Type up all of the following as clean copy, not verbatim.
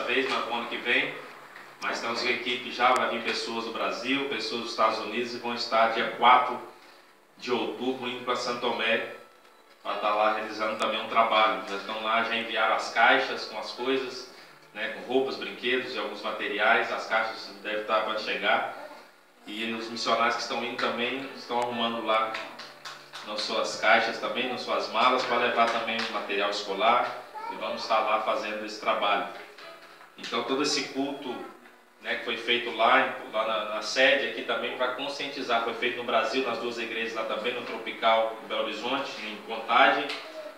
vez, mas no ano que vem. Mas estamos com a equipe já, vai vir pessoas do Brasil, pessoas dos Estados Unidos, e vão estar dia 4 de outubro indo para Santo Tomé para estar lá realizando também um trabalho. Já estão lá, já enviaram as caixas com as coisas, né, com roupas, brinquedos e alguns materiais. As caixas devem estar para chegar. E os missionários que estão indo também estão arrumando lá nas suas caixas também, nas suas malas, para levar também material escolar. E vamos estar lá fazendo esse trabalho. Então todo esse culto, né, que foi feito lá na sede aqui também para conscientizar, foi feito no Brasil, nas duas igrejas lá também, no Tropical em Belo Horizonte, em Contagem,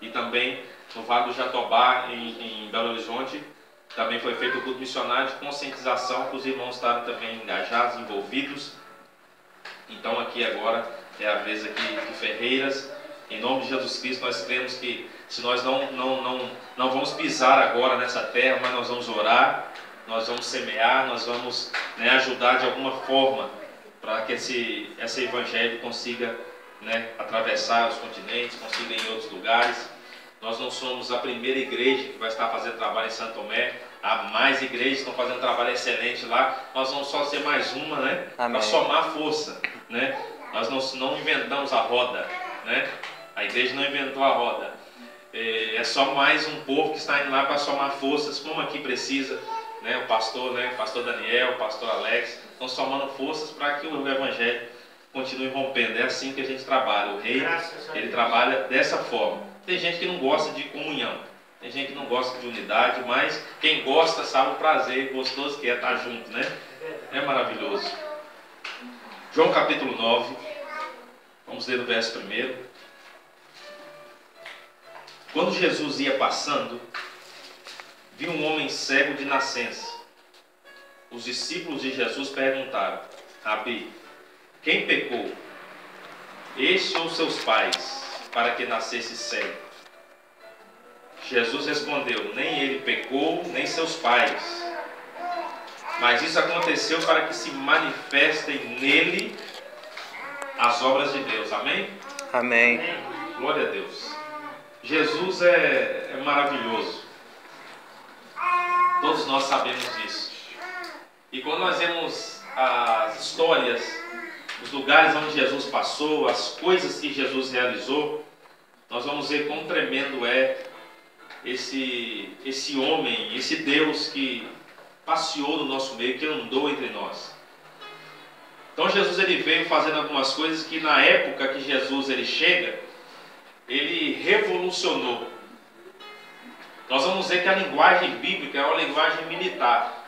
e também no Vale do Jatobá em Belo Horizonte. Também foi feito o culto missionário de conscientização, para os irmãos estarem também engajados, envolvidos. Então aqui agora é a vez aqui de Ferreiras. Em nome de Jesus Cristo, nós cremos que se nós não vamos pisar agora nessa terra, mas nós vamos orar, nós vamos semear, nós vamos, né, ajudar de alguma forma para que esse evangelho consiga, né, atravessar os continentes, consiga ir em outros lugares. Nós não somos a primeira igreja que vai estar fazendo trabalho em Santo Tomé. Há mais igrejas que estão fazendo trabalho excelente lá. Nós vamos só ser mais uma, né, para somar força, né? Nós não inventamos a roda, né? A igreja não inventou a roda. É só mais um povo que está indo lá para somar forças, como aqui precisa, né? O pastor Daniel, o pastor Alex, estão somando forças para que o evangelho continue rompendo. É assim que a gente trabalha. O rei, ele trabalha dessa forma. Tem gente que não gosta de comunhão, tem gente que não gosta de unidade, mas quem gosta sabe o prazer gostoso que é estar junto, né? É maravilhoso. João capítulo 9, vamos ler o verso 1. Quando Jesus ia passando, viu um homem cego de nascença. Os discípulos de Jesus perguntaram: Rabi, quem pecou, este ou seus pais, para que nascesse cego? Jesus respondeu: nem ele pecou, nem seus pais, mas isso aconteceu para que se manifestem nele as obras de Deus. Amém? Amém. Glória a Deus. Jesus é maravilhoso. Todos nós sabemos disso. E quando nós vemos as histórias, os lugares onde Jesus passou, as coisas que Jesus realizou, nós vamos ver quão tremendo é esse homem, esse Deus que passeou no nosso meio, que andou entre nós. Então Jesus ele veio fazendo algumas coisas que na época que Jesus ele chega, ele revolucionou. Nós vamos ver que a linguagem bíblica é uma linguagem militar.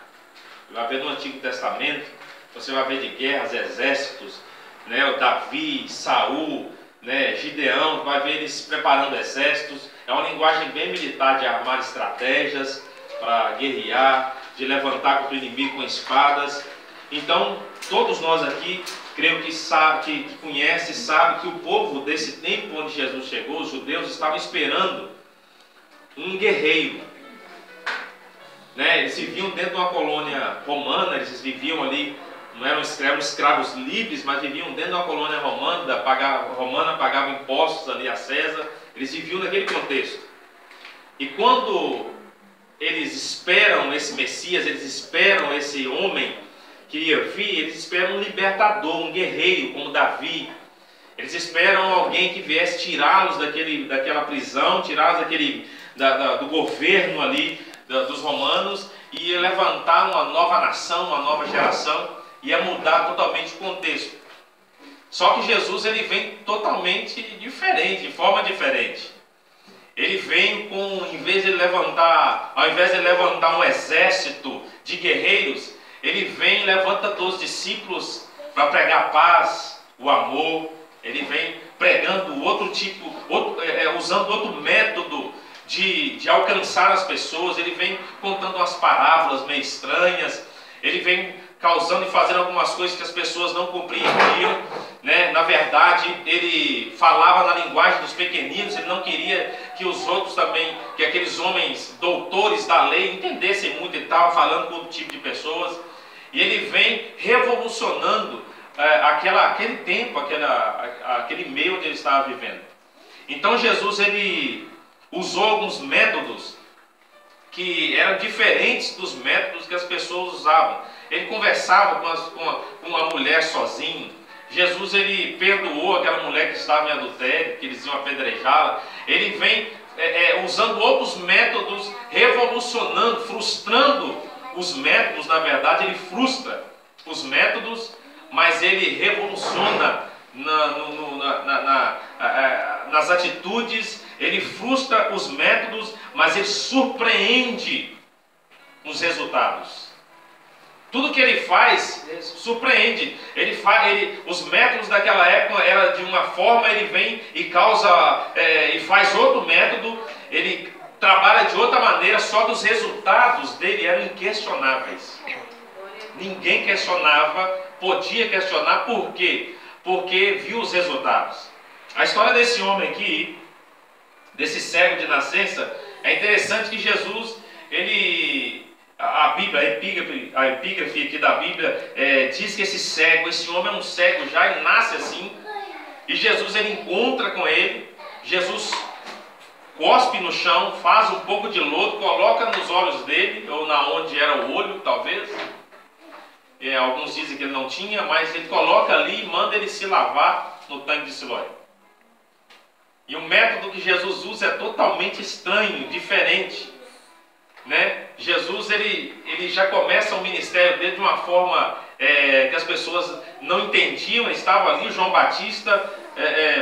Você vai ver no Antigo Testamento, você vai ver de guerras, exércitos, né, o Davi, Saul, né, Gideão, vai ver eles preparando exércitos. É uma linguagem bem militar, de armar estratégias para guerrear, de levantar contra o inimigo com espadas. Então, todos nós aqui, creio que sabe, que conhece e sabe que o povo desse tempo onde Jesus chegou, os judeus, estavam esperando um guerreiro, né? Eles viviam dentro de uma colônia romana, eles viviam ali, não eram escravos livres, mas viviam dentro de uma colônia romana, pagavam impostos ali a César. Eles viviam naquele contexto. E quando eles esperam esse Messias, eles esperam esse homem que ia vir, eles esperam um libertador, um guerreiro como Davi. Eles esperam alguém que viesse tirá-los daquela prisão, tirá-los do governo ali dos romanos, e ia levantar uma nova nação, uma nova geração, ia mudar totalmente o contexto. Só que Jesus ele vem totalmente diferente, de forma diferente. Ele vem ao invés de levantar um exército de guerreiros, ele vem e levanta 12 discípulos para pregar a paz, o amor. Ele vem pregando usando outro método de alcançar as pessoas. Ele vem contando umas parábolas meio estranhas. Ele vem causando e fazendo algumas coisas que as pessoas não compreendiam, né? Na verdade, ele falava na linguagem dos pequeninos. Ele não queria que os outros também, que aqueles homens doutores da lei entendessem muito. Ele estava falando com outro tipo de pessoas. E ele vem revolucionando aquele tempo, aquele meio onde ele estava vivendo. Então Jesus ele usou alguns métodos que eram diferentes dos métodos que as pessoas usavam. Ele conversava com uma mulher sozinho. Jesus, ele perdoou aquela mulher que estava em adultério, que eles iam apedrejá-la. Ele vem usando outros métodos, revolucionando, frustrando os métodos. Na verdade, ele frustra os métodos, mas ele revoluciona nas atitudes. Ele frustra os métodos, mas ele surpreende os resultados. Tudo que ele faz surpreende. Os métodos daquela época eram de uma forma, ele vem e causa e faz outro método. Ele trabalha de outra maneira, só que os resultados dele eram inquestionáveis. Ninguém questionava, podia questionar. Por quê? Porque viu os resultados. A história desse homem aqui, desse cego de nascença, é interessante que Jesus, a epígrafe aqui da Bíblia diz que esse homem é um cego já, ele nasce assim, e Jesus, ele encontra com ele. Jesus cospe no chão, faz um pouco de lodo, coloca nos olhos dele, ou na onde era o olho, talvez. Alguns dizem que ele não tinha, mas ele coloca ali e manda ele se lavar no tanque de Siloé. E o método que Jesus usa é totalmente estranho, diferente, né? Jesus, ele já começa o ministério dele de uma forma que as pessoas não entendiam. Estava ali João Batista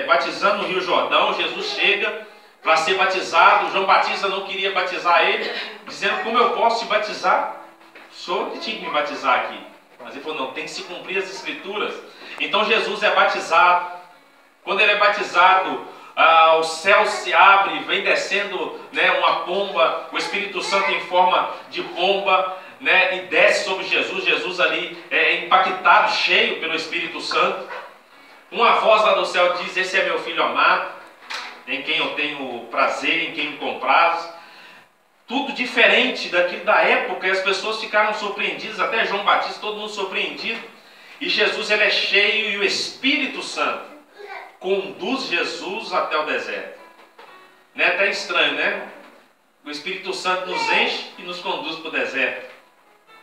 batizando no Rio Jordão. Jesus chega para ser batizado. João Batista não queria batizar ele, dizendo: como eu posso te batizar? O senhor que tinha que me batizar aqui. Mas ele falou: não, tem que se cumprir as escrituras. Então Jesus é batizado. Quando ele é batizado, o céu se abre, vem descendo, né, uma pomba, o Espírito Santo em forma de pomba, né, e desce sobre Jesus. Jesus ali é impactado, cheio pelo Espírito Santo. Uma voz lá do céu diz: esse é meu filho amado, em quem eu tenho prazer, em quem me comprazo. Tudo diferente daquilo da época, e as pessoas ficaram surpreendidas, até João Batista, todo mundo surpreendido. E Jesus, ele é cheio, e o Espírito Santo conduz Jesus até o deserto. Não é até estranho, né? O Espírito Santo nos enche e nos conduz para o deserto.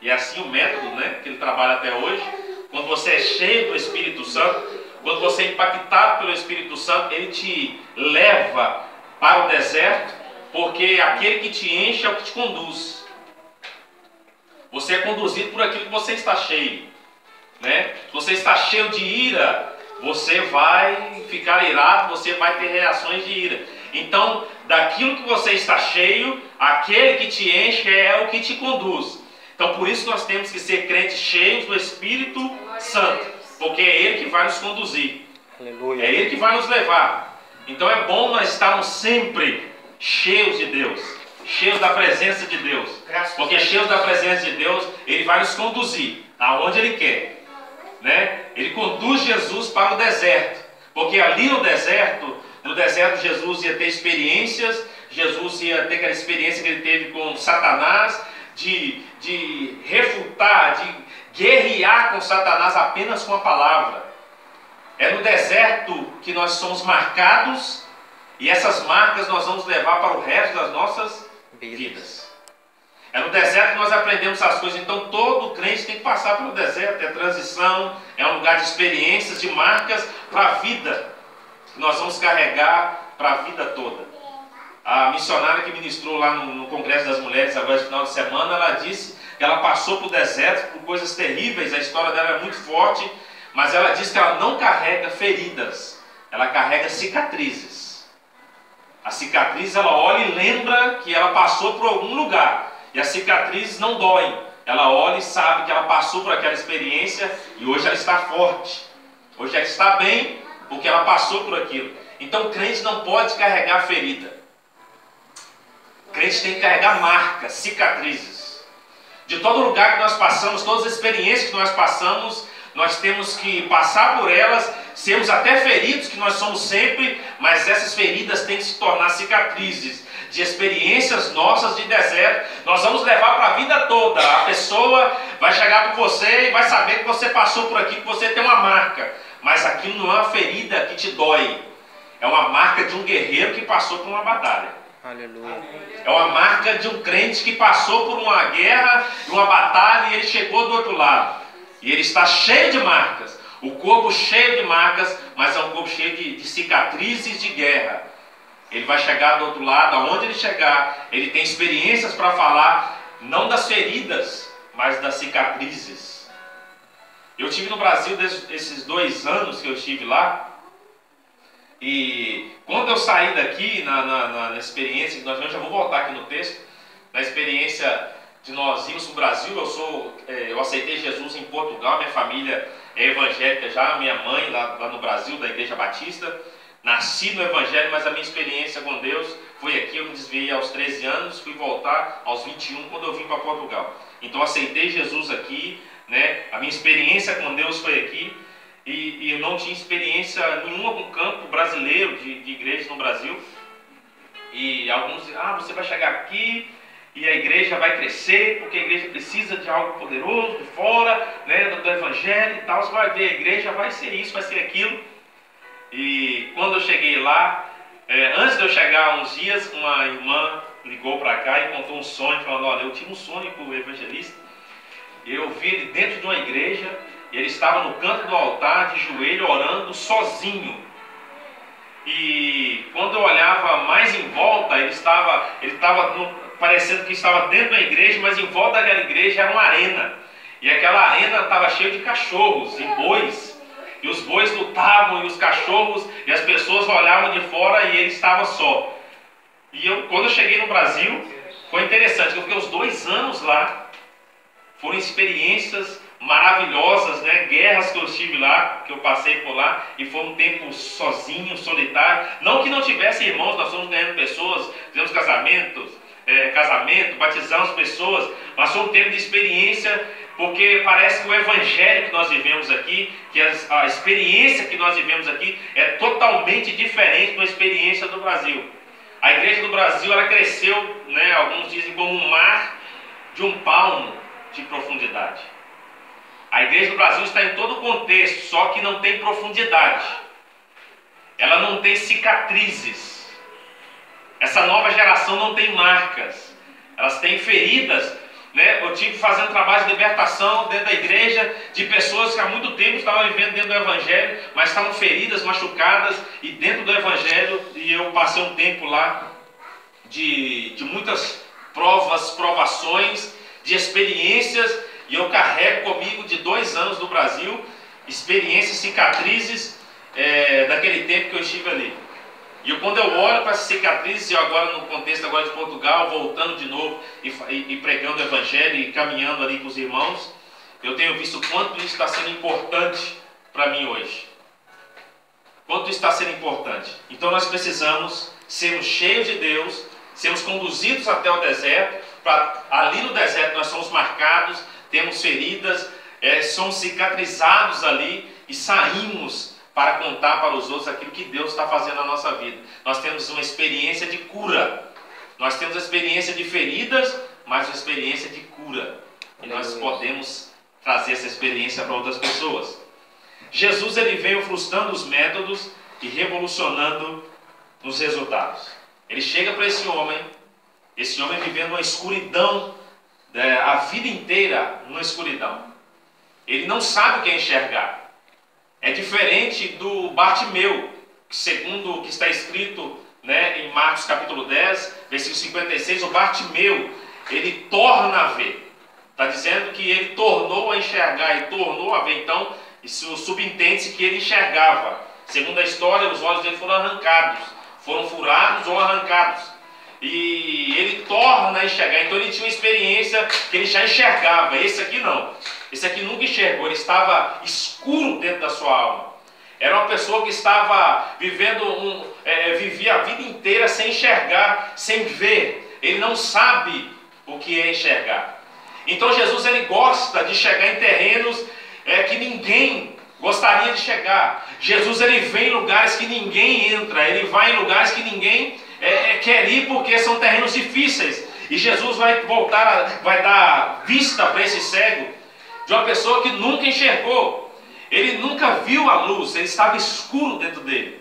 E é assim o método, né, que ele trabalha até hoje. Quando você é cheio do Espírito Santo, quando você é impactado pelo Espírito Santo, ele te leva para o deserto, porque aquele que te enche é o que te conduz. Você é conduzido por aquilo que você está cheio, né? Se você está cheio de ira, você vai ficar irado, você vai ter reações de ira. Então, daquilo que você está cheio, aquele que te enche é o que te conduz. Então, por isso nós temos que ser crentes cheios do Espírito Santo, porque é Ele que vai nos conduzir. Aleluia. É Ele que vai nos levar. Então é bom nós estarmos sempre cheios de Deus, cheios da presença de Deus, porque cheios da presença de Deus, Ele vai nos conduzir aonde Ele quer, né? Ele conduz Jesus para o deserto, porque ali no deserto Jesus ia ter experiências. Jesus ia ter aquela experiência que ele teve com Satanás, de refutar, de guerrear com Satanás apenas com a palavra. É no deserto que nós somos marcados, e essas marcas nós vamos levar para o resto das nossas vidas. É no deserto que nós aprendemos as coisas. Então todo crente tem que passar pelo deserto. É transição, é um lugar de experiências, de marcas para a vida, que nós vamos carregar para a vida toda. A missionária que ministrou lá no Congresso das Mulheres agora no final de semana, ela disse que ela passou por deserto, por coisas terríveis. A história dela é muito forte, mas ela disse que ela não carrega feridas, ela carrega cicatrizes. A cicatriz, ela olha e lembra que ela passou por algum lugar, e as cicatrizes não doem. Ela olha e sabe que ela passou por aquela experiência, e hoje ela está forte, hoje ela está bem, porque ela passou por aquilo. Então o crente não pode carregar ferida. O crente tem que carregar marcas, cicatrizes. De todo lugar que nós passamos, todas as experiências que nós passamos, nós temos que passar por elas, sermos até feridos, que nós somos sempre, mas essas feridas têm que se tornar cicatrizes de experiências nossas de deserto. Nós vamos levar para a vida toda. A pessoa vai chegar para você e vai saber que você passou por aqui, que você tem uma marca, mas aquilo não é uma ferida que te dói, é uma marca de um guerreiro que passou por uma batalha. Aleluia. É uma marca de um crente que passou por uma guerra, uma batalha, e ele chegou do outro lado. E ele está cheio de marcas. O corpo cheio de marcas, mas é um corpo cheio de cicatrizes de guerra. Ele vai chegar do outro lado, aonde ele chegar, ele tem experiências para falar, não das feridas, mas das cicatrizes. Eu estive no Brasil esses 2 anos que eu estive lá, e quando eu saí daqui, na experiência, eu já vou voltar aqui no texto, na experiência de nós irmos para o Brasil, eu aceitei Jesus em Portugal, minha família é evangélica já, minha mãe lá no Brasil, da Igreja Batista, nasci no Evangelho, mas a minha experiência com Deus foi aqui. Eu me desviei aos 13 anos, fui voltar aos 21 quando eu vim para Portugal. Então aceitei Jesus aqui, né? A minha experiência com Deus foi aqui, e eu não tinha experiência nenhuma com o campo brasileiro, de igrejas no Brasil. E alguns dizem, você vai chegar aqui e a igreja vai crescer, porque a igreja precisa de algo poderoso de fora, né, do Evangelho e tal. Você vai ver, a igreja vai ser isso, vai ser aquilo. E quando eu cheguei lá, antes de eu chegar uns dias, uma irmã ligou para cá e contou um sonho, falando, olha, eu tive um sonho com o evangelista, eu vi ele dentro de uma igreja, e ele estava no canto do altar, de joelho, orando sozinho. E quando eu olhava mais em volta, ele estava parecendo que estava dentro da igreja, mas em volta daquela igreja era uma arena. E aquela arena estava cheia de cachorros e bois. E os bois lutavam, e os cachorros, e as pessoas olhavam de fora, e ele estava só. E quando eu cheguei no Brasil, foi interessante, eu fiquei uns 2 anos lá. Foram experiências maravilhosas, né? Guerras que eu estive lá, que eu passei por lá, e foi um tempo sozinho, solitário. Não que não tivesse irmãos, nós fomos ganhando pessoas, fizemos casamento, batizamos pessoas, mas foi um tempo de experiência, porque parece que o evangelho que nós vivemos aqui, que a experiência que nós vivemos aqui é totalmente diferente da experiência do Brasil. A igreja do Brasil, ela cresceu, né, alguns dizem como um mar de 1 palmo de profundidade. A igreja do Brasil está em todo o contexto, só que não tem profundidade. Ela não tem cicatrizes. Essa nova geração não tem marcas. Elas têm feridas. Né? Eu tive fazendo trabalho de libertação dentro da igreja, de pessoas que há muito tempo estavam vivendo dentro do Evangelho, mas estavam feridas, machucadas, e dentro do Evangelho, e eu passei um tempo lá de muitas provações, de experiências, e eu carrego comigo de 2 anos do Brasil, experiências, cicatrizes daquele tempo que eu estive ali. E quando eu olho para essas cicatrizes, eu agora no contexto agora de Portugal, voltando de novo e pregando o Evangelho e caminhando ali com os irmãos, eu tenho visto quanto isso está sendo importante para mim hoje. Quanto isso está sendo importante. Então nós precisamos sermos cheios de Deus, sermos conduzidos até o deserto, ali no deserto nós somos marcados, temos feridas, somos cicatrizados ali e saímos para contar para os outros aquilo que Deus está fazendo na nossa vida. Nós temos uma experiência de cura. Nós temos a experiência de feridas, mas uma experiência de cura. E nós podemos trazer essa experiência para outras pessoas. Jesus, ele veio frustrando os métodos e revolucionando os resultados. Ele chega para esse homem vivendo uma escuridão, a vida inteira numa escuridão. Ele não sabe o que é enxergar. É diferente do Bartimeu, segundo o que está escrito, né, em Marcos capítulo 10, versículo 56, o Bartimeu, ele torna a ver. Está dizendo que ele tornou a enxergar e tornou a ver. Então, isso subentende-se que ele enxergava. Segundo a história, os olhos dele foram arrancados, foram furados ou arrancados. E ele torna a enxergar. Então ele tinha uma experiência que ele já enxergava. Esse aqui não. Esse aqui nunca enxergou, ele estava escuro dentro da sua alma. Era uma pessoa que estava vivia a vida inteira sem enxergar, sem ver. Ele não sabe o que é enxergar. Então Jesus, ele gosta de chegar em terrenos que ninguém gostaria de chegar. Jesus, ele vem em lugares que ninguém entra, ele vai em lugares que ninguém quer ir, porque são terrenos difíceis. E Jesus vai dar vista para esse cego, de uma pessoa que nunca enxergou. Ele nunca viu a luz, ele estava escuro dentro dele.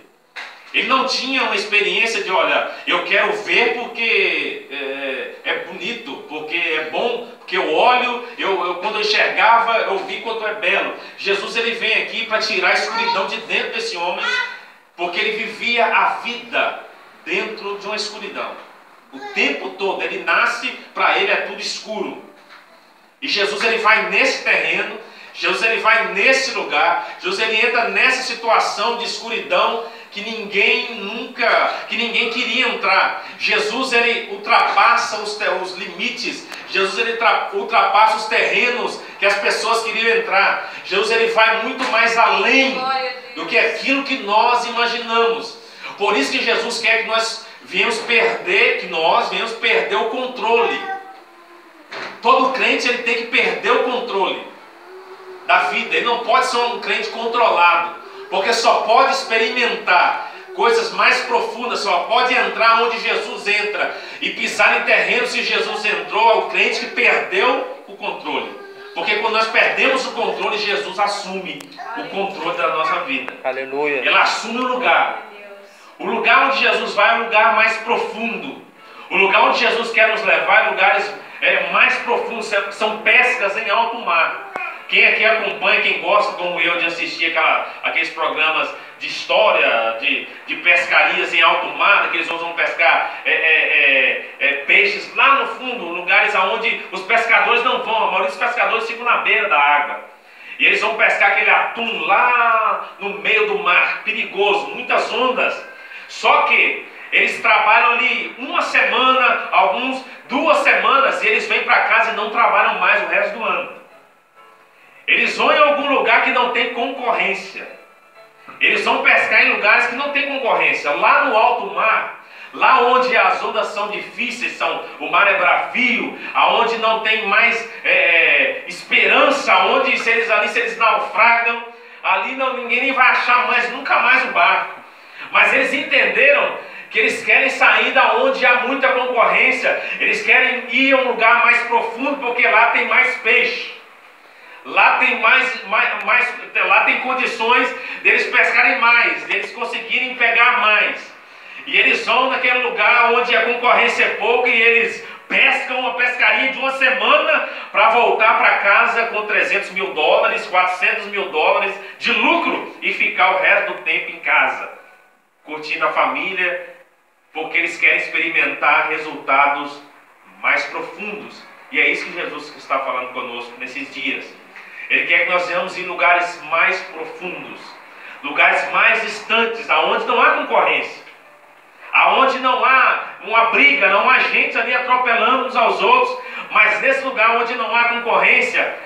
Ele não tinha uma experiência de, olha, eu quero ver porque é bonito, porque é bom, porque eu olho, quando eu enxergava, eu vi quanto é belo. Jesus, ele vem aqui para tirar a escuridão de dentro desse homem, porque ele vivia a vida dentro de uma escuridão. O tempo todo, ele nasce, para ele é tudo escuro. E Jesus, ele vai nesse terreno, Jesus, ele vai nesse lugar, Jesus, ele entra nessa situação de escuridão que ninguém queria entrar. Jesus, ele ultrapassa os limites. Jesus, ele ultrapassa os terrenos que as pessoas queriam entrar. Jesus, ele vai muito mais além do que aquilo que nós imaginamos. Por isso que Jesus quer que nós venhamos perder o controle. Todo crente, ele tem que perder o controle da vida. Ele não pode ser um crente controlado, porque só pode experimentar coisas mais profundas, só pode entrar onde Jesus entra e pisar em terreno se Jesus entrou. É o crente que perdeu o controle, porque quando nós perdemos o controle, Jesus assume o controle da nossa vida. Aleluia. Ele assume o lugar. O lugar onde Jesus vai é o lugar mais profundo. O lugar onde Jesus quer nos levar é lugares mais profundos, são pescas em alto mar. Quem aqui acompanha, quem gosta como eu de assistir aqueles programas de história, de pescarias em alto mar, que eles vão pescar peixes lá no fundo, lugares onde os pescadores não vão, a maioria dos pescadores ficam na beira da água. E eles vão pescar aquele atum lá no meio do mar, perigoso, muitas ondas. Só que eles trabalham ali uma semana, alguns 2 semanas, e eles vêm para casa e não trabalham mais o resto do ano. Eles vão em algum lugar que não tem concorrência. Eles vão pescar em lugares que não tem concorrência. Lá no alto mar, lá onde as ondas são difíceis, o mar é bravio, aonde não tem mais esperança, onde se eles naufragam, ali ninguém nem vai achar nunca mais o barco. Mas eles entenderam que eles querem sair da onde há muita concorrência. Eles querem ir a um lugar mais profundo, porque lá tem mais peixe. Lá tem lá tem condições deles pescarem mais, deles conseguirem pegar mais. E eles vão naquele lugar onde a concorrência é pouca e eles pescam uma pescaria de 1 semana para voltar para casa com $300 mil, $400 mil de lucro e ficar o resto do tempo em casa, curtindo a família, porque eles querem experimentar resultados mais profundos. E é isso que Jesus está falando conosco nesses dias. Ele quer que nós venhamos em lugares mais profundos, lugares mais distantes, aonde não há concorrência, aonde não há uma briga, não há gente ali atropelando uns aos outros, mas nesse lugar onde não há concorrência,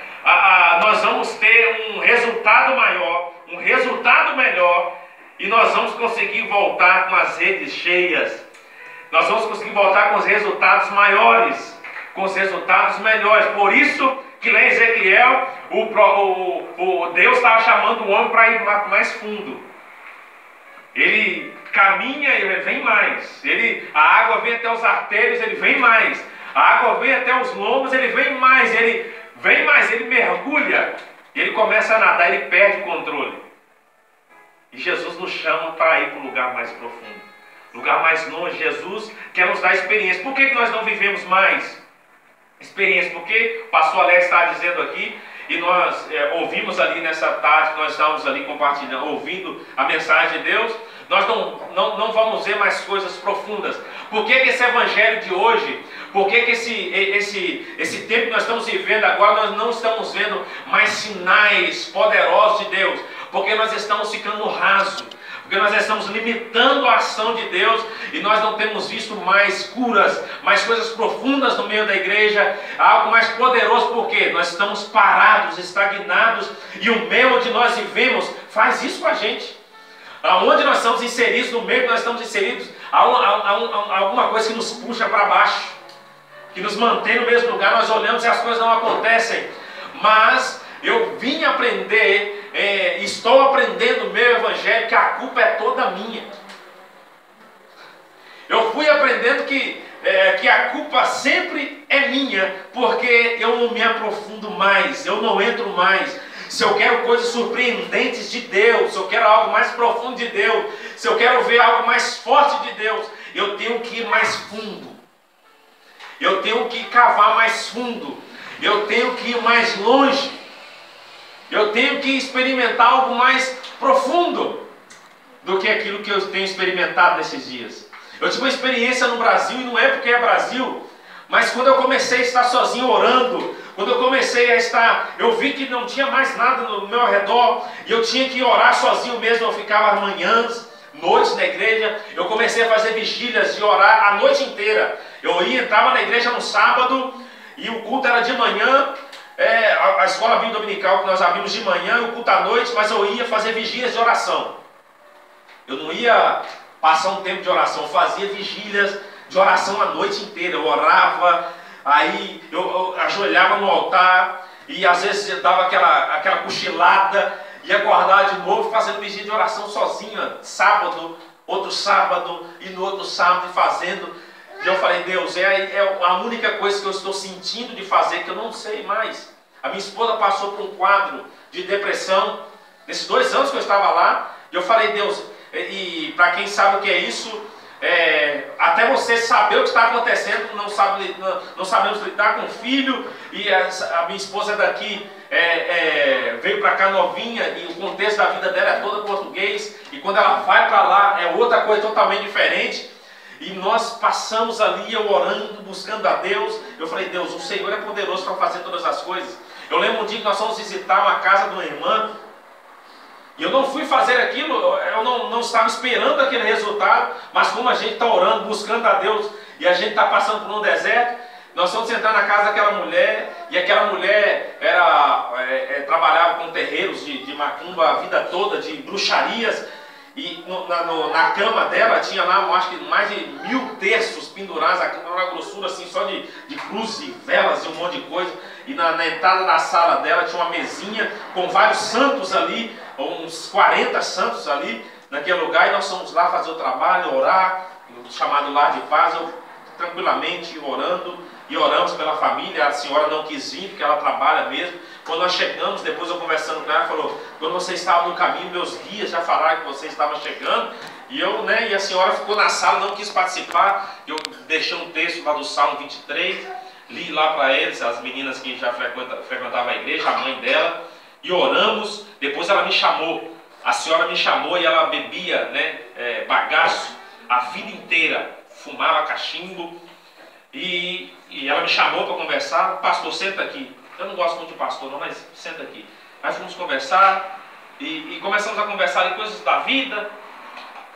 nós vamos ter um resultado maior, um resultado melhor, e nós vamos conseguir voltar com as redes cheias, nós vamos conseguir voltar com os resultados maiores, com os resultados melhores. Por isso que lá em Ezequiel, Deus estava chamando o homem para ir mais fundo. Ele caminha e ele vem mais. A água vem até os artérios, ele vem mais. A água vem até os lombos, ele vem mais. Ele vem mais, ele mergulha. Ele começa a nadar, ele perde o controle. E Jesus nos chama para ir para o lugar mais profundo, lugar mais longe. Jesus quer nos dar experiência. Por que nós não vivemos mais experiência? Porque o pastor Alex está dizendo aqui, e nós ouvimos ali nessa tarde, nós estávamos ali compartilhando, ouvindo a mensagem de Deus, nós não vamos ver mais coisas profundas. Por que esse evangelho de hoje, por que esse tempo que nós estamos vivendo agora, nós não estamos vendo mais sinais poderosos de Deus? Porque nós estamos ficando raso, porque nós estamos limitando a ação de Deus e nós não temos visto mais curas, mais coisas profundas no meio da igreja, algo mais poderoso, porque nós estamos parados, estagnados, e o meio onde nós vivemos faz isso com a gente. Aonde nós estamos inseridos, no meio que nós estamos inseridos, há alguma coisa que nos puxa para baixo, que nos mantém no mesmo lugar. Nós olhamos e as coisas não acontecem. Mas eu vim aprender, estou aprendendo no meu evangelho, que a culpa é toda minha. Eu fui aprendendo que a culpa sempre é minha, porque eu não me aprofundo mais, eu não entro mais. se eu quero coisas surpreendentes de Deus, se eu quero algo mais profundo de Deus, se eu quero ver algo mais forte de Deus, eu tenho que ir mais fundo. Eu tenho que cavar mais fundo. Eu tenho que ir mais longe. Eu tenho que experimentar algo mais profundo do que aquilo que eu tenho experimentado nesses dias. Eu tive uma experiência no Brasil, e não é porque é Brasil, mas quando eu comecei a estar sozinho orando, quando eu comecei a estar, eu vi que não tinha mais nada no meu redor, e eu tinha que orar sozinho mesmo. Eu ficava manhãs, noites na igreja, eu comecei a fazer vigílias de orar a noite inteira. Eu entrava na igreja no sábado, e o culto era de manhã, a escola bíblica dominical que nós abrimos de manhã, e o culto à noite, mas eu ia fazer vigílias de oração. Eu não ia passar um tempo de oração, eu fazia vigílias de oração a noite inteira. Eu orava, aí eu ajoelhava no altar, e às vezes eu dava aquela cochilada, ia acordar de novo fazendo vigília de oração sozinha, sábado, outro sábado, e no outro sábado fazendo. E eu falei, Deus, é a única coisa que eu estou sentindo de fazer, que eu não sei mais. A minha esposa passou por um quadro de depressão, nesses 2 anos que eu estava lá, e eu falei, Deus, e para quem sabe o que é isso, até você saber o que está acontecendo, não sabemos lidar com o filho, e a minha esposa daqui veio para cá novinha, e o contexto da vida dela é todo português, e quando ela vai para lá é outra coisa totalmente diferente. E nós passamos ali, eu orando, buscando a Deus. Eu falei, Deus, o Senhor é poderoso para fazer todas as coisas. Eu lembro um dia que nós fomos visitar uma casa de uma irmã, e eu não fui fazer aquilo, eu não estava esperando aquele resultado, mas como a gente está orando, buscando a Deus, e a gente está passando por um deserto, nós fomos entrar na casa daquela mulher, e aquela mulher trabalhava com terreiros de macumba a vida toda, de bruxarias, e na cama dela tinha lá, eu acho que mais de 1000 terços pendurados, a cama era uma grossura assim, só de cruz e velas e um monte de coisa. E na entrada da sala dela tinha uma mesinha com vários santos ali, uns 40 santos ali naquele lugar, e nós fomos lá fazer o trabalho, orar, chamado Lar de Paz, eu tranquilamente orando, e oramos pela família. A senhora não quis vir, porque ela trabalha mesmo. Quando nós chegamos, depois eu conversando com ela, falou, quando você estava no caminho, meus guias já falaram que você estava chegando, e a senhora ficou na sala, não quis participar. Eu deixei um texto lá do Salmo 23, li lá para eles, as meninas que já frequentavam a igreja, a mãe dela, e oramos. Depois ela me chamou, a senhora me chamou, e ela bebia bagaço a vida inteira, fumava cachimbo, e ela me chamou para conversar. Pastor, senta aqui. Eu não gosto muito de pastor não, mas senta aqui. Aí fomos conversar, e começamos a conversar em coisas da vida,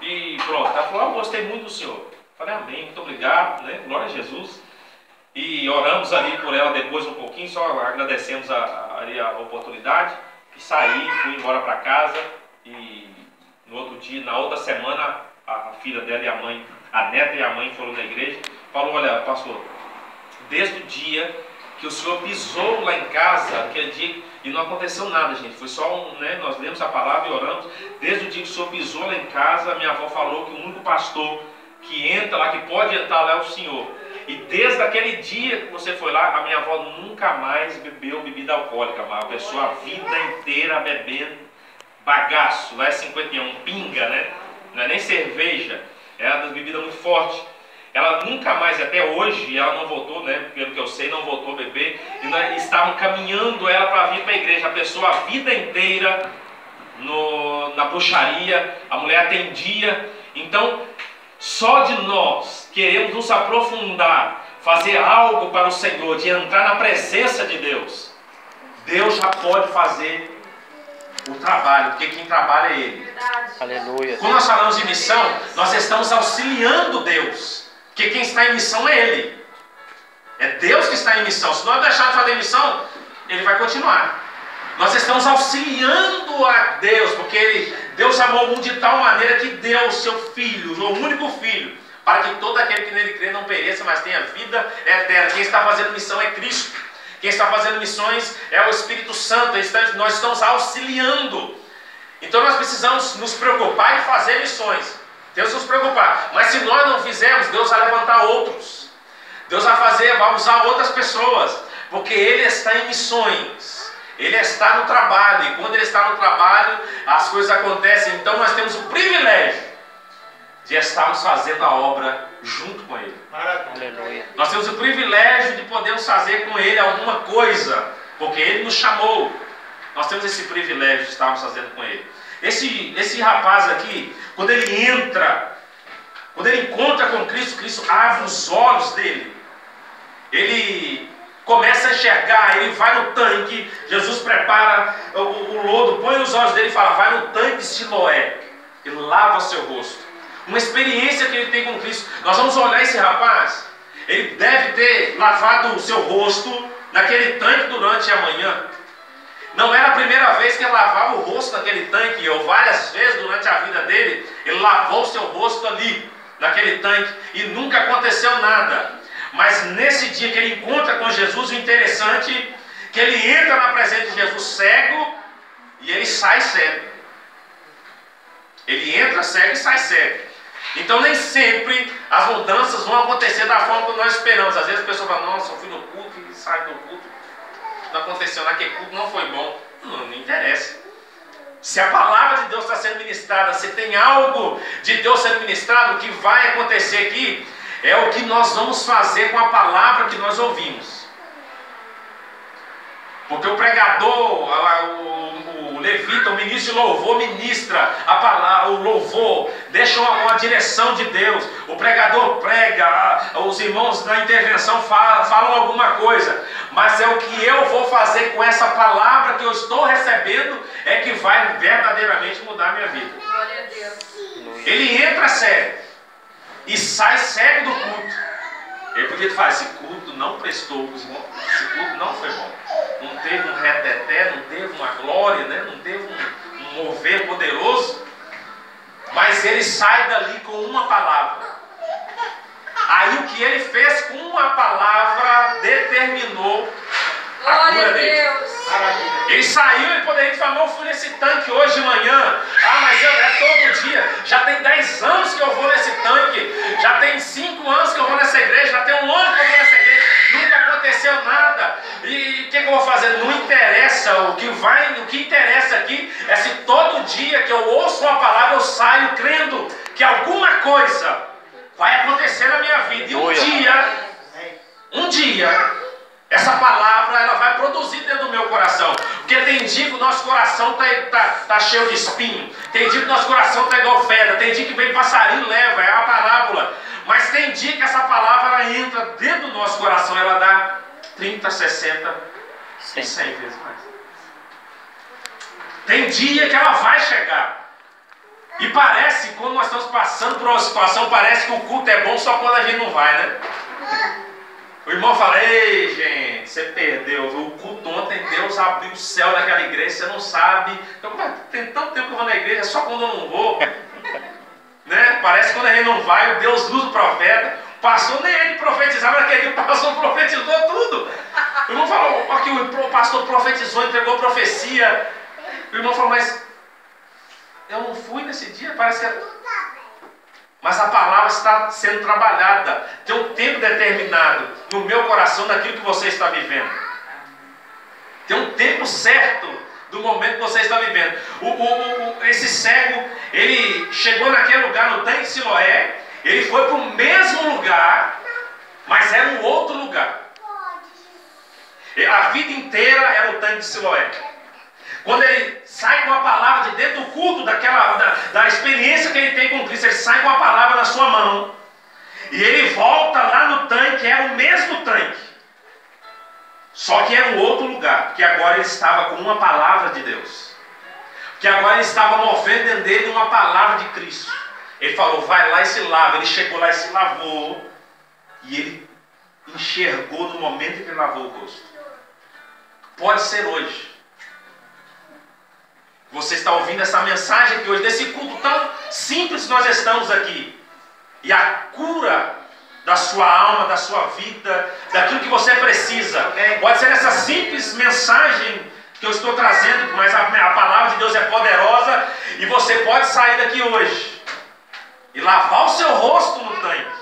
e pronto. Ela falou, eu gostei muito do senhor. Falei, amém, muito obrigado, né? Glória a Jesus. E oramos ali por ela depois um pouquinho, só agradecemos ali a oportunidade, e saí, fui embora para casa, e no outro dia, na outra semana, a filha dela e a mãe, a neta e a mãe foram na igreja, falou, olha, pastor, desde o dia que o senhor pisou lá em casa, aquele dia, e não aconteceu nada, gente, foi só nós lemos a palavra e oramos, desde o dia que o senhor pisou lá em casa, minha avó falou que o único pastor que entra lá, que pode entrar lá é o senhor, e desde aquele dia que você foi lá, a minha avó nunca mais bebeu bebida alcoólica, mas a pessoa a vida inteira bebendo bagaço, lá é 51, pinga, né, não é nem cerveja, é uma bebida muito forte. Ela nunca mais, até hoje, ela não voltou, né? Pelo que eu sei, não voltou a beber. E nós estavam caminhando ela para vir para a igreja. A pessoa a vida inteira na bruxaria, a mulher atendia. Então, só de nós queremos nos aprofundar, fazer algo para o Senhor, de entrar na presença de Deus, Deus já pode fazer o trabalho, porque quem trabalha é Ele. Aleluia. Quando nós falamos de missão, nós estamos auxiliando Deus. Porque quem está em missão é Ele. É Deus que está em missão. Se nós deixarmos de fazer missão, Ele vai continuar. Nós estamos auxiliando a Deus, porque Deus amou o mundo de tal maneira que deu o seu Filho, o único Filho, para que todo aquele que nele crê não pereça, mas tenha vida eterna. Quem está fazendo missão é Cristo. Quem está fazendo missões é o Espírito Santo. Nós estamos auxiliando. Então nós precisamos nos preocupar em fazer missões. Deus nos preocupar. Mas se nós não fizermos, Deus vai levantar outros. Deus vai usar outras pessoas. Porque Ele está em missões. Ele está no trabalho, e quando ele está no trabalho, as coisas acontecem. Então nós temos o privilégio de estarmos fazendo a obra junto com ele. Aleluia. Nós temos o privilégio de podermos fazer com ele alguma coisa, porque ele nos chamou. Nós temos esse privilégio de estarmos fazendo com ele. Esse rapaz aqui, quando ele entra, quando ele encontra com Cristo, Cristo abre os olhos dele. Ele começa a enxergar, ele vai no tanque, Jesus prepara o lodo, põe nos olhos dele e fala, vai no tanque de Siloé, e lava o seu rosto. Uma experiência que ele tem com Cristo. Nós vamos olhar esse rapaz, ele deve ter lavado o seu rosto naquele tanque durante a manhã. Não era a primeira vez que ele lavava o rosto naquele tanque, ou várias vezes durante a vida dele, ele lavou o seu rosto ali, naquele tanque, e nunca aconteceu nada. Mas nesse dia que ele encontra com Jesus, o interessante é que ele entra na presença de Jesus cego, e ele sai cego. Ele entra cego e sai cego. Então nem sempre as mudanças vão acontecer da forma que nós esperamos. Às vezes a pessoa fala, nossa, eu fui no culto e sai do culto. Não aconteceu nada, aquele culto não foi bom. Não interessa. Se a palavra de Deus está sendo ministrada, se tem algo de Deus sendo ministrado, o que vai acontecer aqui é o que nós vamos fazer com a palavra que nós ouvimos. Porque o pregador, o levita, o ministro de louvor ministra a palavra, o louvor, deixa uma direção de Deus. O pregador prega, os irmãos na intervenção falam alguma coisa. Mas é o que eu vou fazer com essa palavra que eu estou recebendo é que vai verdadeiramente mudar a minha vida. Glória a Deus. Ele entra cego e sai cego do culto. Ele podia falar, esse culto não prestou, esse culto não foi bom. Não teve um reteté, não teve uma glória, né? Não teve um mover poderoso. Mas ele sai dali com uma palavra. Aí o que ele fez com uma palavra determinou a cura dele. Ele saiu, ele poderia falar, eu fui nesse tanque hoje de manhã. Ah, mas é todo dia. Já tem 10 anos que eu vou nesse tanque. Já tem 5 anos que eu vou nessa igreja. Já tem 1 ano que eu vou nessa igreja. Nunca aconteceu nada. E o que eu vou fazer? Não interessa. O que interessa aqui é se todo dia que eu ouço uma palavra, eu saio crendo que alguma coisa vai acontecer na minha vida. E um dia, essa palavra ela vai produzir dentro do meu coração. Porque tem dia que o nosso coração tá cheio de espinho. Tem dia que o nosso coração está igual pedra. Tem dia que vem passarinho e leva, é uma parábola. Mas tem dia que essa palavra ela entra dentro do nosso coração. Ela dá 30, 60 e 100 vezes mais. Tem dia que ela vai chegar. E parece, quando nós estamos passando por uma situação, parece que o culto é bom só quando a gente não vai, né? O irmão fala, ei gente, você perdeu, o culto ontem, Deus abriu o céu daquela igreja, você não sabe. Então, tem tanto tempo que eu vou na igreja, só quando eu não vou. Né? Parece que quando a gente não vai, Deus usa o profeta. Pastor nem ele profetizava, naquele dia o pastor profetizou tudo. O irmão falou, aqui o pastor profetizou, entregou profecia. O irmão falou, mas eu não fui nesse dia, parece que mas a palavra está sendo trabalhada. Tem um tempo determinado no meu coração daquilo que você está vivendo. Tem um tempo certo do momento que você está vivendo. Esse cego, ele chegou naquele lugar no tanque de Siloé. Ele foi para o mesmo lugar, mas era um outro lugar. A vida inteira era o tanque de Siloé. Quando ele sai com a palavra de dentro do culto, da experiência que ele tem com Cristo, ele sai com a palavra na sua mão. E ele volta lá no tanque, era o mesmo tanque. Só que era um outro lugar, porque agora ele estava com uma palavra de Deus. Porque agora ele estava movendo dentro dele uma palavra de Cristo. Ele falou, vai lá e se lava. Ele chegou lá e se lavou. E ele enxergou no momento em que ele lavou o rosto. Pode ser hoje. Você está ouvindo essa mensagem aqui hoje, desse culto tão simples que nós estamos aqui. E a cura da sua alma, da sua vida, daquilo que você precisa. Pode ser essa simples mensagem que eu estou trazendo, mas a palavra de Deus é poderosa. E você pode sair daqui hoje e lavar o seu rosto no tanque.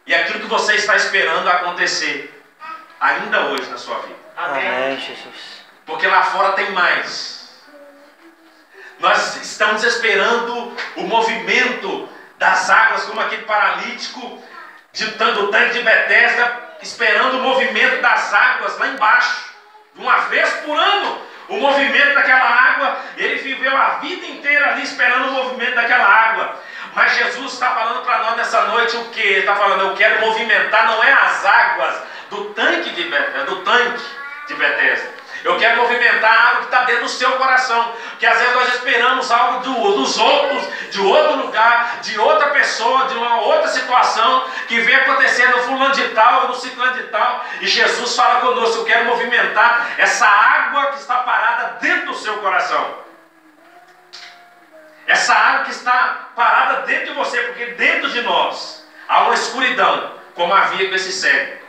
E aquilo que você está esperando acontecer ainda hoje na sua vida. Amém, Jesus. porque lá fora tem mais. Nós estamos esperando o movimento das águas, como aquele paralítico do tanque de Betesda, esperando o movimento das águas lá embaixo, uma vez por ano, o movimento daquela água. Ele viveu a vida inteira ali esperando o movimento daquela água. Mas Jesus está falando para nós nessa noite o que? Ele está falando: eu quero movimentar, não é as águas do tanque de Betesda. Eu quero movimentar a água que está dentro do seu coração. Porque às vezes nós esperamos algo dos outros, de outro lugar, de outra pessoa, de uma outra situação que vem acontecer no fulano de tal, no ciclano de tal. E Jesus fala conosco: eu quero movimentar essa água que está parada dentro do seu coração. Essa água que está parada dentro de você, porque dentro de nós há uma escuridão, como havia com esse cego.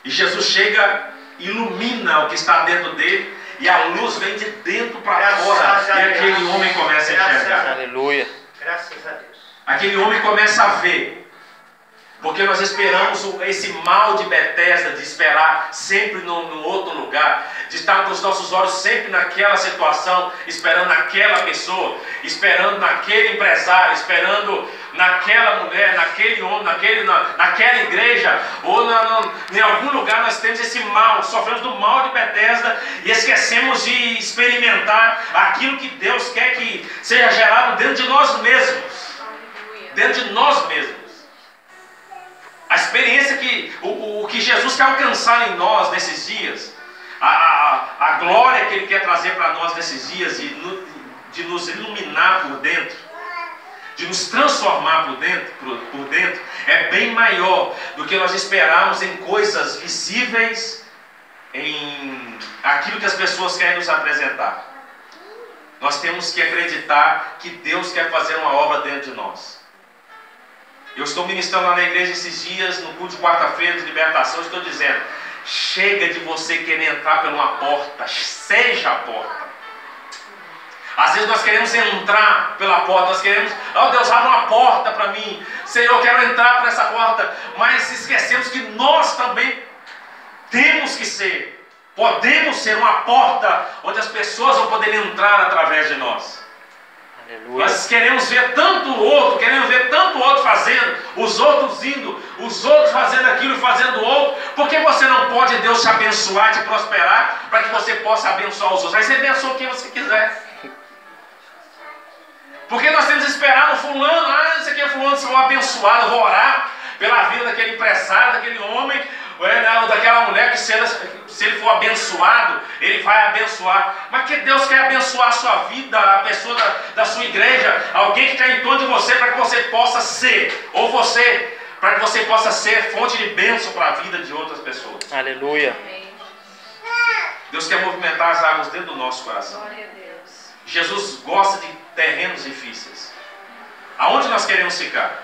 E Jesus chega, ilumina o que está dentro dele, e a luz vem de dentro para fora, e aquele homem começa a enxergar. Aleluia. Graças a Deus. Aquele homem começa a ver. Porque nós esperamos esse mal de Betesda, de esperar sempre num outro lugar, de estar com os nossos olhos sempre naquela situação, esperando naquela pessoa, esperando naquele empresário, esperando naquela mulher, naquele homem, naquela igreja, ou em algum lugar nós temos esse mal, sofremos do mal de Betesda e esquecemos de experimentar aquilo que Deus quer que seja gerado dentro de nós mesmos. Dentro de nós mesmos. A experiência o que Jesus quer alcançar em nós nesses dias, a glória que Ele quer trazer para nós nesses dias, de nos iluminar por dentro, de nos transformar por dentro, é bem maior do que nós esperarmos em coisas visíveis, em aquilo que as pessoas querem nos apresentar. Nós temos que acreditar que Deus quer fazer uma obra dentro de nós. Eu estou ministrando lá na igreja esses dias, no culto de quarta-feira de libertação, estou dizendo: chega de você querer entrar por uma porta, seja a porta. Às vezes nós queremos entrar pela porta, nós queremos: oh Deus, abre uma porta para mim, Senhor, eu quero entrar por essa porta, mas esquecemos que nós também temos que ser, podemos ser uma porta onde as pessoas vão poder entrar através de nós. Aleluia. Nós queremos ver tanto o outro fazendo, os outros indo, os outros fazendo aquilo e fazendo o outro. Por que você não pode, Deus, te abençoar, te prosperar, para que você possa abençoar os outros? Aí você abençoa quem você quiser. Porque nós temos que esperar no fulano: esse aqui é fulano, se eu vou abençoar, eu vou orar pela vida daquele empresário, daquele homem, ou daquela mulher, que se ele for abençoado, ele vai abençoar. Mas que Deus quer abençoar a sua vida, a pessoa da sua igreja, alguém que está em torno de você, para que você possa ser, para que você possa ser fonte de bênção para a vida de outras pessoas. Aleluia. Deus quer movimentar as águas dentro do nosso coração. Glória a Deus. Jesus gosta de terrenos difíceis. Aonde nós queremos ficar?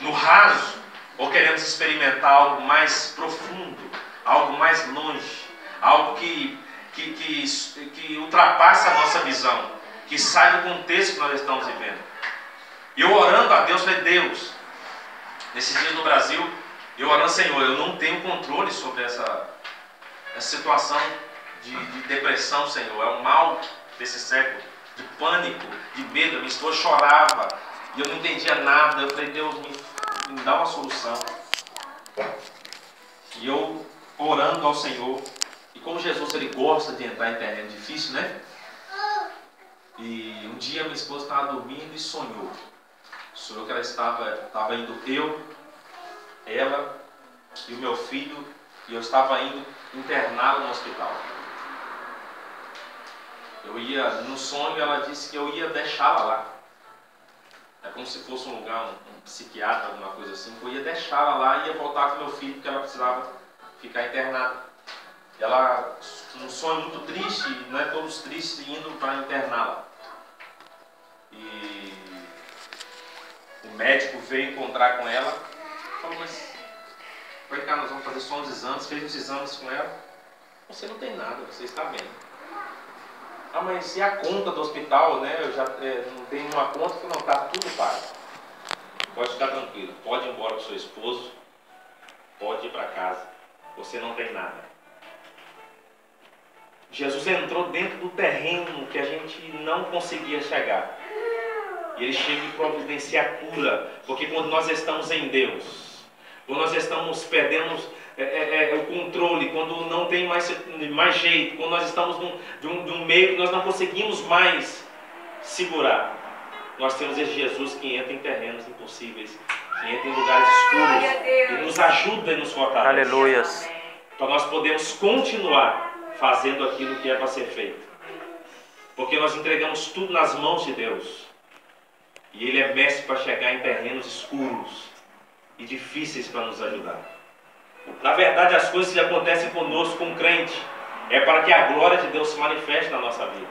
No raso? Ou queremos experimentar algo mais profundo, algo mais longe, algo que ultrapassa a nossa visão, que sai do contexto que nós estamos vivendo? Eu orando a Deus, falei: Deus, nesses dias no Brasil, eu orando: Senhor, eu não tenho controle sobre essa situação de depressão, Senhor, é o mal desse século, de pânico, de medo. Minha esposa chorava e eu não entendia nada. Eu falei: Deus, me dá uma solução. E eu orando ao Senhor, e como Jesus, ele gosta de entrar em terreno difícil, né? E um dia minha esposa estava dormindo e sonhou que ela estava indo, ela e o meu filho, e eu estava indo interná-la no hospital. No sonho ela disse que eu ia deixá-la lá. É como se fosse um lugar, um psiquiatra, alguma coisa assim. Eu ia deixá-la lá e ia voltar com meu filho, porque ela precisava ficar internada. Ela, um sonho muito triste, não é todos tristes, indo para interná-la. E o médico veio encontrar com ela, falou: mas vem cá, nós vamos fazer só uns exames. Fez uns exames com ela. Você não tem nada, você está bem. Mas e a conta do hospital, né? Eu já não tenho uma conta. Que não, está tudo pago. Pode ficar tranquilo, pode ir embora com seu esposo, pode ir para casa, você não tem nada. Jesus entrou dentro do terreno que a gente não conseguia chegar. E Ele chega e providencia a cura. Porque quando nós estamos em Deus, quando nós estamos perdendo o controle, quando não tem mais jeito, quando nós estamos de um meio que nós não conseguimos mais segurar, nós temos esse Jesus que entra em terrenos impossíveis, que entra em lugares escuros e nos ajuda e nos fortalece. Aleluias. Para nós podermos continuar fazendo aquilo que é para ser feito. Porque nós entregamos tudo nas mãos de Deus. E Ele é mestre para chegar em terrenos escuros e difíceis para nos ajudar. Na verdade, as coisas que acontecem conosco, com o crente, é para que a glória de Deus se manifeste na nossa vida.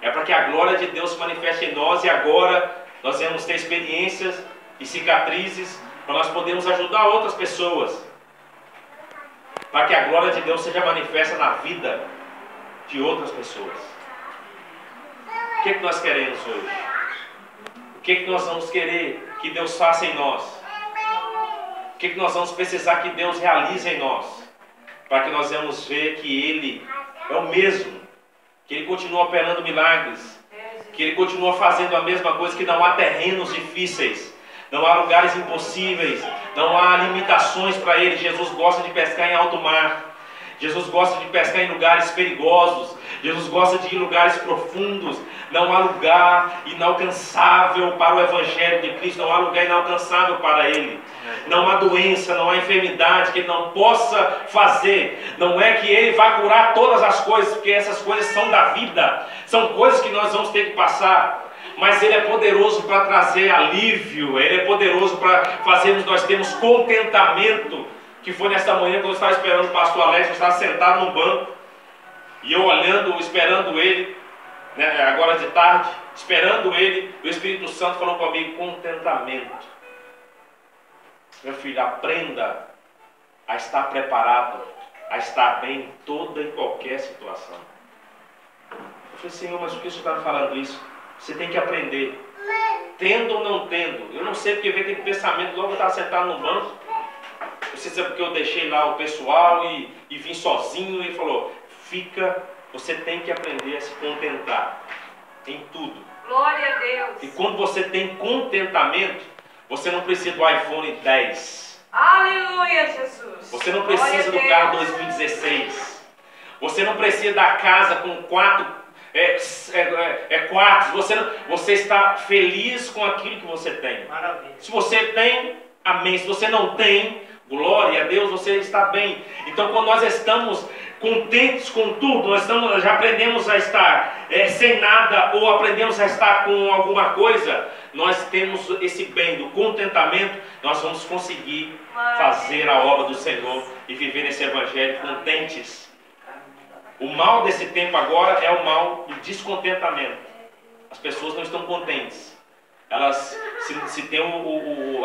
É para que a glória de Deus se manifeste em nós e agora nós vamos ter experiências e cicatrizes para nós podermos ajudar outras pessoas. Para que a glória de Deus seja manifesta na vida de outras pessoas. O que nós queremos hoje? O que nós vamos querer que Deus faça em nós? O que nós vamos precisar que Deus realize em nós? Para que nós vamos ver que Ele é o mesmo, que Ele continua operando milagres, que Ele continua fazendo a mesma coisa, que não há terrenos difíceis, não há lugares impossíveis, não há limitações para Ele. Jesus gosta de pescar em alto mar, Jesus gosta de pescar em lugares perigosos, Jesus gosta de ir em lugares profundos. Não há lugar inalcançável para o Evangelho de Cristo, não há lugar inalcançável para Ele. Não há doença, não há enfermidade que Ele não possa fazer. Não é que Ele vai curar todas as coisas, porque essas coisas são da vida, são coisas que nós vamos ter que passar. Mas Ele é poderoso para trazer alívio, Ele é poderoso para fazermos nós termos contentamento. Que foi nesta manhã quando eu estava esperando o pastor Alex, eu estava sentado no banco, e eu olhando, esperando ele, né, agora de tarde, esperando ele, o Espírito Santo falou comigo: contentamento. Meu filho, aprenda a estar preparado, a estar bem em toda e qualquer situação. Eu falei: Senhor, mas por que o Senhor está me falando isso? Você tem que aprender, tendo ou não tendo. Eu não sei porque veio aquele pensamento, logo eu estava sentado no banco. Não sei se é porque eu deixei lá o pessoal e vim sozinho. E ele falou: você tem que aprender a se contentar em tudo. Glória a Deus. E quando você tem contentamento, você não precisa do iPhone 10. Aleluia, Jesus. Você não precisa do carro 2016. Você não precisa da casa com 4 quartos. Você está feliz com aquilo que você tem. Maravilha. Se você tem, amém. Se você não tem, glória a Deus, você está bem. Então, quando nós estamos contentes com tudo, nós já aprendemos a estar sem nada, ou aprendemos a estar com alguma coisa, nós temos esse bem do contentamento, nós vamos conseguir fazer a obra do Senhor e viver nesse Evangelho contentes. O mal desse tempo agora é o mal do descontentamento. As pessoas não estão contentes. Elas, se tem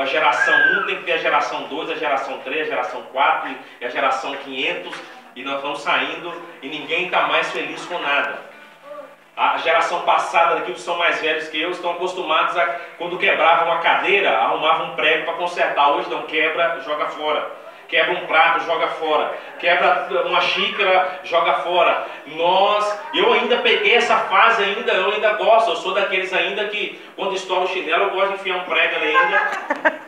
a geração 1, tem que ter a geração 2, a geração 3, a geração 4 e a geração 500, e nós vamos saindo e ninguém está mais feliz com nada. A geração passada, daqui que são mais velhos que eu, estão acostumados a, quando quebravam uma cadeira, arrumavam um prego para consertar. Hoje não, quebra, joga fora. Quebra um prato, joga fora. Quebra uma xícara, joga fora. Eu ainda peguei essa fase ainda, eu ainda gosto. Eu sou daqueles ainda que, quando estoura o chinelo, eu gosto de enfiar um prego ali ainda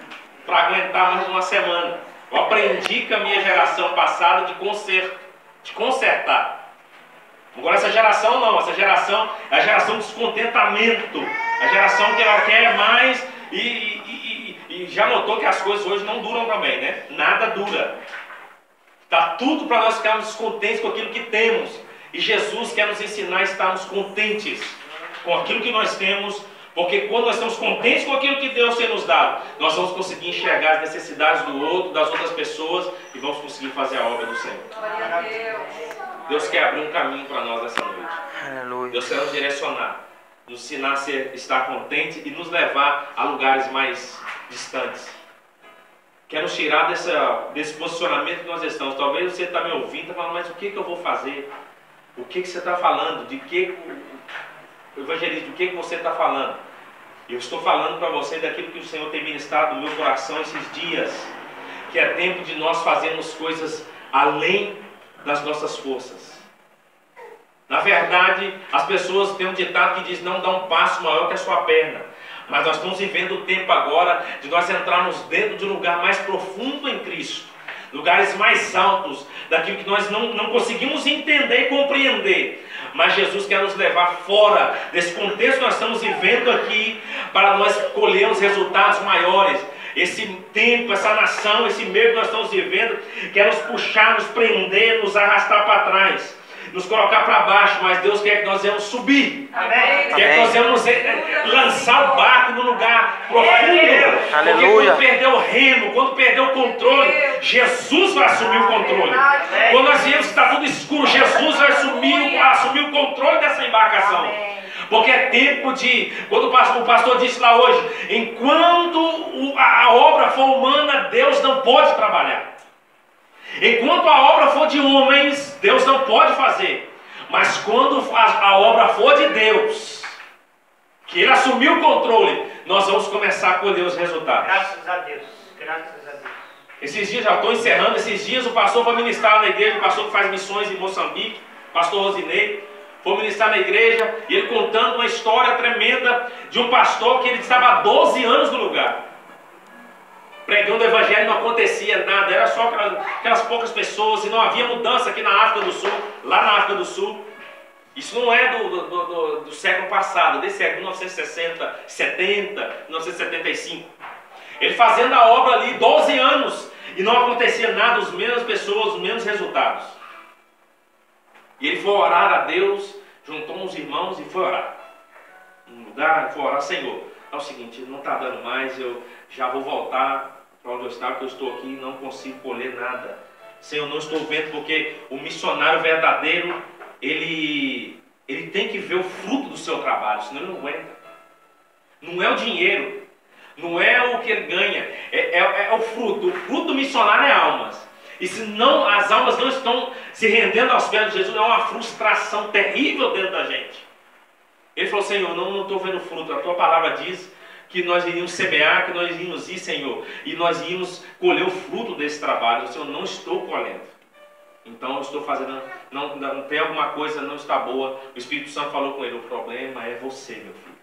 para aguentar mais uma semana. Eu aprendi com a minha geração passada de consertar. Agora essa geração não, essa geração é a geração do descontentamento. A geração que ela quer mais e já notou que as coisas hoje não duram também, né? Nada dura. Está tudo para nós ficarmos descontentes com aquilo que temos. E Jesus quer nos ensinar a estarmos contentes com aquilo que nós temos, porque quando nós estamos contentes com aquilo que Deus tem nos dado, nós vamos conseguir enxergar as necessidades do outro, das outras pessoas, e vamos conseguir fazer a obra do Senhor. Glória a Deus. Deus quer abrir um caminho para nós essa noite. Aleluia. Deus quer nos direcionar, nos ensinar a estar contente e nos levar a lugares mais distantes. Quer nos tirar desse posicionamento que nós estamos. Talvez você está me ouvindo e está falando: mas o que eu vou fazer? O que você está falando? De que evangelista, do que você está falando? Eu estou falando para você daquilo que o Senhor tem ministrado no meu coração esses dias, que é tempo de nós fazermos coisas além das nossas forças. Na verdade, as pessoas têm um ditado que diz: não dá um passo maior que a sua perna. Mas nós estamos vivendo o tempo agora de nós entrarmos dentro de um lugar mais profundo em Cristo. Lugares mais altos, daquilo que nós não conseguimos entender e compreender. Mas Jesus quer nos levar fora desse contexto que nós estamos vivendo aqui, para nós colhermos resultados maiores. Esse tempo, essa nação, esse meio que nós estamos vivendo, quer nos puxar, nos prender, nos arrastar para trás, nos colocar para baixo, mas Deus quer que nós venhamos subir. Amém. Quer que nós venhamos lançar o barco no lugar profundo. Aleluia. Porque quando perder o remo, quando perder o controle, Jesus vai assumir o controle. Quando nós vemos que está tudo escuro, Jesus vai assumir o controle dessa embarcação. Porque é tempo de, quando o pastor disse lá hoje, enquanto a obra for humana, Deus não pode trabalhar. Enquanto a obra for de homens, Deus não pode fazer. Mas quando a obra for de Deus, que Ele assumiu o controle, nós vamos começar a colher os resultados. Graças a Deus, graças a Deus. Esses dias, já estou encerrando, esses dias o pastor foi ministrar na igreja, o pastor que faz missões em Moçambique, pastor Rosinei, foi ministrar na igreja, e ele contando uma história tremenda de um pastor que ele estava há 12 anos no lugar. Pregando o evangelho, não acontecia nada, era só aquelas poucas pessoas, e não havia mudança aqui na África do Sul, lá na África do Sul. Isso não é do século passado, desse século 1960, 70, 1975. Ele fazendo a obra ali 12 anos, e não acontecia nada, as mesmas pessoas, os mesmos resultados. E ele foi orar a Deus, juntou uns irmãos e foi orar. Um lugar, foi orar: Senhor, é o seguinte, não está dando mais, eu já vou voltar para onde eu estava, porque eu estou aqui e não consigo colher nada. Senhor, não estou vendo, porque o missionário verdadeiro, ele tem que ver o fruto do seu trabalho, senão ele não aguenta. Não é o dinheiro, não é o que ele ganha, é o fruto. O fruto do missionário é almas. E se não, as almas não estão se rendendo aos pés de Jesus, é uma frustração terrível dentro da gente. Ele falou: Senhor, não estou vendo fruto. A tua palavra diz que nós iríamos semear, que nós iríamos ir, Senhor, e nós iríamos colher o fruto desse trabalho. Senhor, não estou colhendo. Então eu estou fazendo, não tem alguma coisa, não está boa. O Espírito Santo falou com ele: o problema é você, meu filho.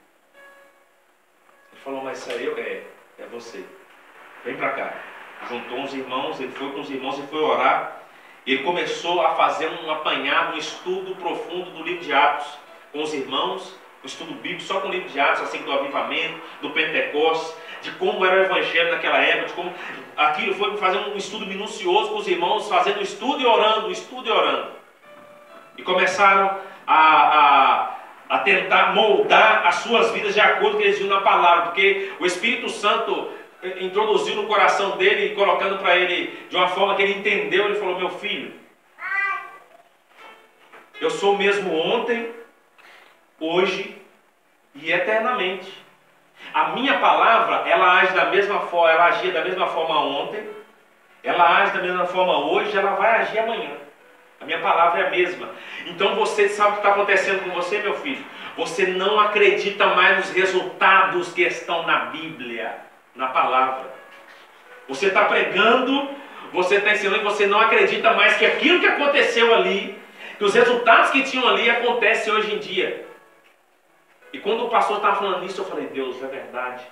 Ele falou: mas é você. Vem para cá. Juntou uns irmãos, ele foi com os irmãos e foi orar. Ele começou a fazer um apanhado, um estudo profundo do livro de Atos com os irmãos, um estudo bíblico só com o livro de Atos, assim, do avivamento, do Pentecostes, de como era o evangelho naquela época, de como aquilo foi fazer um estudo minucioso com os irmãos, fazendo estudo e orando, E começaram a tentar moldar as suas vidas de acordo com o que eles viam na palavra, porque o Espírito Santo introduziu no coração dele, colocando para ele de uma forma que ele entendeu. Ele falou: meu filho, eu sou o mesmo ontem, hoje e eternamente. A minha palavra, ela age da mesma forma, ela agia da mesma forma ontem, ela age da mesma forma hoje, ela vai agir amanhã. A minha palavra é a mesma. Então você sabe o que está acontecendo com você, meu filho? Você não acredita mais nos resultados que estão na Bíblia, na palavra. Você está pregando, você está ensinando, e você não acredita mais que aquilo que aconteceu ali, que os resultados que tinham ali acontecem hoje em dia. E quando o pastor estava falando isso, eu falei: Deus, é verdade.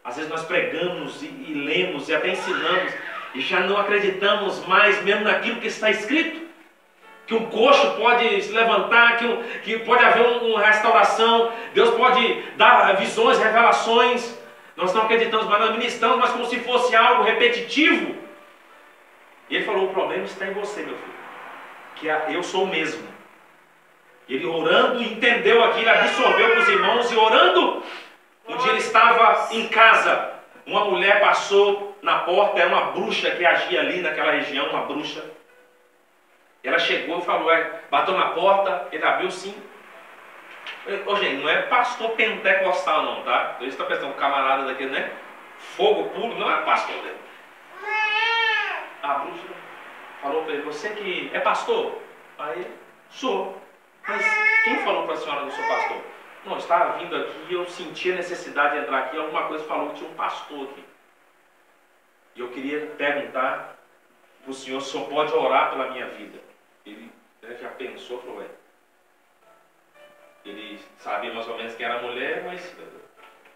Às vezes nós pregamos e lemos e até ensinamos e já não acreditamos mais mesmo naquilo que está escrito. Que um coxo pode se levantar, que pode haver uma restauração, Deus pode dar visões, revelações. Nós não acreditamos, mas nós ministramos, mas como se fosse algo repetitivo. E ele falou: o problema está em você, meu filho, que eu sou o mesmo. Ele orando, entendeu aquilo, absorveu com os irmãos e orando. Um dia ele estava em casa, uma mulher passou na porta, era uma bruxa que agia ali naquela região, uma bruxa. Ela chegou e falou, bateu na porta, ele abriu sim. Ô, gente, não é pastor pentecostal não, tá? Você está pensando, um camarada daquele, né? Fogo puro, não é pastor dele. A bruxa falou para ele: você que é pastor? Aí, sou. Mas quem falou para a senhora que eu sou pastor? Não, eu estava vindo aqui e eu senti a necessidade de entrar aqui. Alguma coisa falou que tinha um pastor aqui. E eu queria perguntar para o senhor se o senhor pode orar pela minha vida. Ele já pensou, falou: sabia mais ou menos quem era a mulher,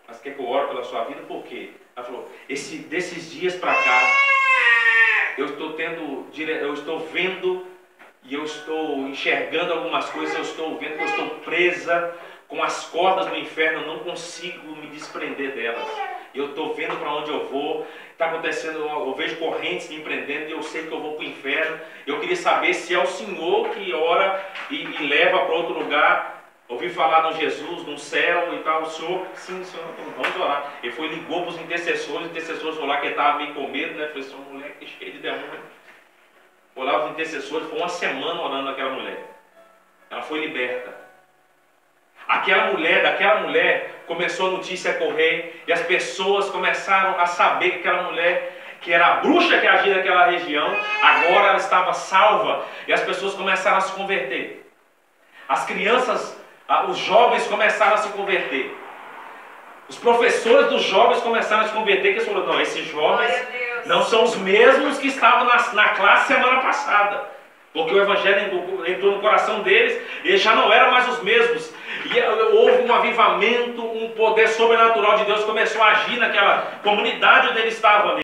mas quer que eu ore pela sua vida? Por quê? Ela falou, desses dias para cá, eu estou vendo e eu estou enxergando algumas coisas, eu estou vendo que eu estou presa com as cordas do inferno, eu não consigo me desprender delas. Eu estou vendo para onde eu vou, está acontecendo, eu vejo correntes me prendendo e eu sei que eu vou para o inferno. Eu queria saber se é o Senhor que ora e leva para outro lugar. Ouvi falar no Jesus, no céu e tal. O Senhor, sim, Senhor, vamos orar. Ele foi, ligou para os intercessores foram lá que ele estava meio com medo, né? Falei, sua mulher que cheia de demônio. Olhava os intercessores, foi uma semana orando naquela mulher. Ela foi liberta. Daquela mulher, começou a notícia a correr, e as pessoas começaram a saber que aquela mulher, que era a bruxa que agia naquela região, agora ela estava salva, e as pessoas começaram a se converter. As crianças, os jovens começaram a se converter. Os professores dos jovens começaram a se converter, que eles falaram, não, esses jovens não são os mesmos que estavam na classe semana passada. Porque o Evangelho entrou no coração deles, e eles já não eram mais os mesmos. E houve um avivamento, um poder sobrenatural de Deus começou a agir naquela comunidade onde eles estavam ali.